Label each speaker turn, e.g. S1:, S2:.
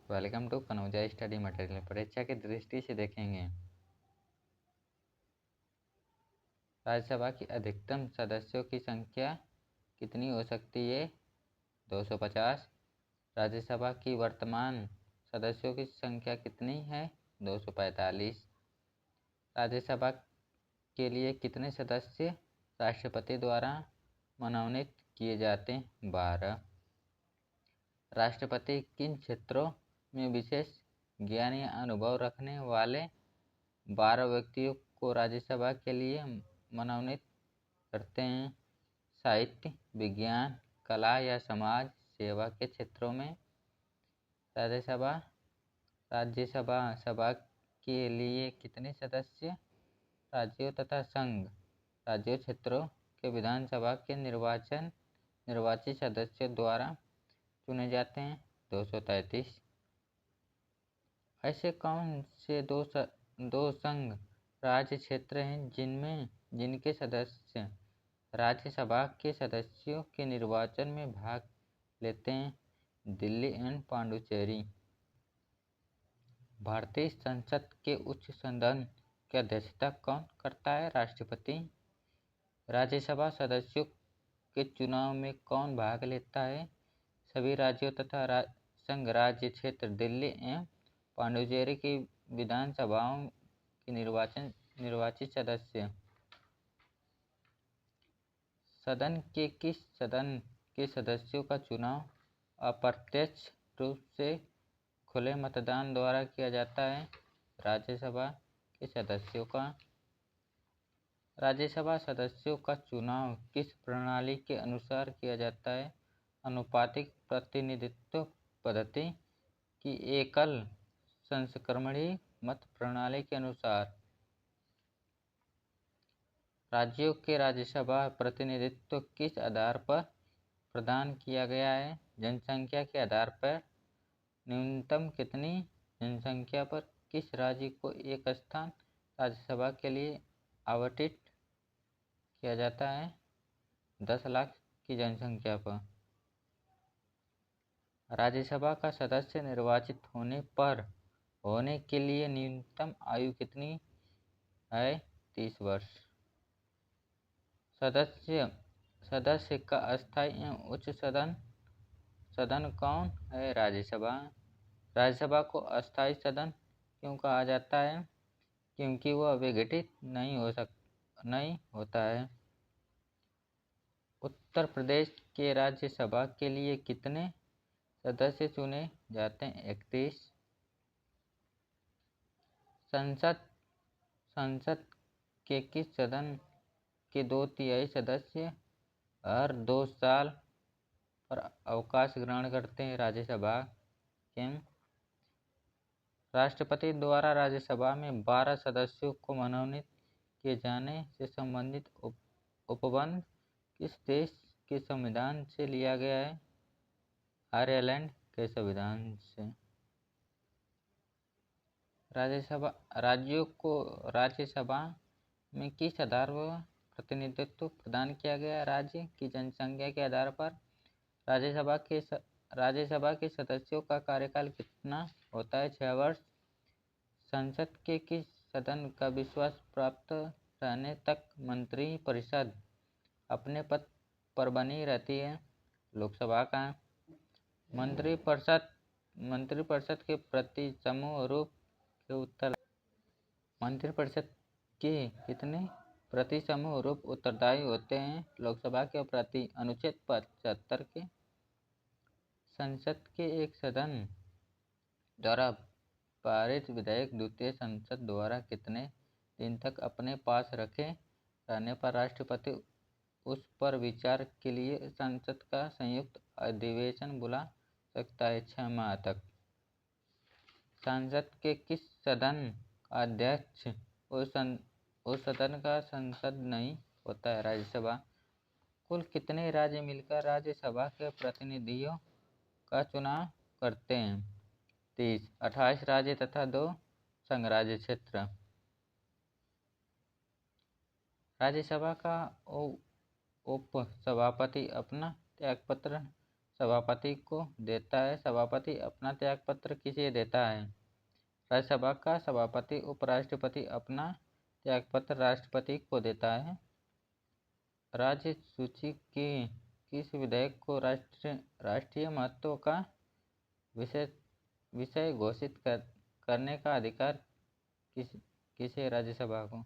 S1: Welcome to Kanauja study material. परीक्षा की दृष्टि से देखेंगे राज्यसभा की अधिकतम सदस्यों की संख्या कितनी हो सकती है? 250। राज्यसभा की वर्तमान सदस्यों की संख्या कितनी है? 245। राज्यसभा के लिए कितने सदस्य राष्ट्रपति द्वारा मनोनीत किए जाते हैं? 12। राष्ट्रपति किन क्षेत्रों में विशेष ज्ञान या अनुभव रखने वाले 12 व्यक्तियों को राज्यसभा के लिए मनोनीत करते हैं? साहित्य, विज्ञान, कला या समाज सेवा के क्षेत्रों में। राज्यसभा सभा के लिए कितने सदस्य राज्यों तथा संघ राज्यों क्षेत्रों के विधानसभा के निर्वाचित सदस्यों द्वारा चुने जाते हैं? 233। ऐसे कौन से दो संघ राज्य क्षेत्र हैं जिनके सदस्य राज्यसभा के सदस्यों के निर्वाचन में भाग लेते हैं? दिल्ली एंड पांडुचेरी। भारतीय संसद के उच्च सदन की अध्यक्षता कौन करता है? राष्ट्रपति। राज्यसभा सदस्यों के चुनाव में कौन भाग लेता है? सभी राज्यों तथा संघ राज्य क्षेत्र दिल्ली एवं पांडुचेरी की विधानसभाओं के निर्वाचित सदस्य। सदन के सदस्यों का चुनाव अप्रत्यक्ष रूप से खुले मतदान द्वारा किया जाता है। राज्यसभा सदस्यों का चुनाव किस प्रणाली के अनुसार किया जाता है? आनुपातिक प्रतिनिधित्व पद्धति की एकल संस्करणीय मत प्रणाली के अनुसार। राज्यों के राज्यसभा प्रतिनिधित्व किस आधार पर प्रदान किया गया है? जनसंख्या के आधार पर। न्यूनतम कितनी जनसंख्या पर किस राज्य को एक स्थान राज्यसभा के लिए आवंटित किया जाता है? 10 लाख की जनसंख्या पर। राज्यसभा का सदस्य निर्वाचित होने के लिए न्यूनतम आयु कितनी है? 30 वर्ष। सदस्य का अस्थायी एवं उच्च सदन कौन है? राज्यसभा को अस्थायी सदन क्यों कहा जाता है? क्योंकि वह विघटित नहीं होता है। उत्तर प्रदेश के राज्यसभा के लिए कितने सदस्य चुने जाते हैं? 31। संसद के किस सदन के 2/3 सदस्य हर 2 साल पर अवकाश ग्रहण करते हैं? राज्यसभा के। राष्ट्रपति द्वारा राज्यसभा में 12 सदस्यों को मनोनीत किए जाने से संबंधित उपबंध किस देश के संविधान से लिया गया है? आयरलैंड के संविधान से। राज्यों को राज्यसभा में किस आधार पर प्रतिनिधित्व प्रदान किया गया? राज्य की जनसंख्या के आधार पर। राज्यसभा के सदस्यों का कार्यकाल कितना होता है? 6 वर्ष। संसद के किस सदन का विश्वास प्राप्त रहने तक मंत्रिपरिषद अपने पद पर बनी रहती है? लोकसभा का। मंत्रिपरिषद के प्रति समूह रूप के मंत्रिपरिषद के कितने प्रति समूह रूप उत्तरदायी होते हैं? लोकसभा के प्रति। अनुच्छेद 75 के। संसद के एक सदन द्वारा पारित विधेयक द्वितीय संसद द्वारा कितने दिन तक अपने पास रखे रहने पर राष्ट्रपति उस पर विचार के लिए संसद का संयुक्त अधिवेशन बुला सकता है? 6 माह तक। संसद के किस सदन का अध्यक्ष उस सदन का सांसद नहीं होता है? राज्यसभा। कुल कितने राज्य मिलकर राज्यसभा के प्रतिनिधियों का चुनाव करते हैं? 30। 28 राज्य तथा 2 संघ राज्य क्षेत्र। राज्यसभा का उपसभापति अपना त्यागपत्र सभापति को देता है। सभापति अपना त्यागपत्र किसे देता है? राज्यसभा का सभापति उपराष्ट्रपति अपना त्यागपत्र राष्ट्रपति को देता है। राज्य सूची के किस विधेयक को राष्ट्रीय महत्व का विषय घोषित करने का अधिकार किसे राज्यसभा को?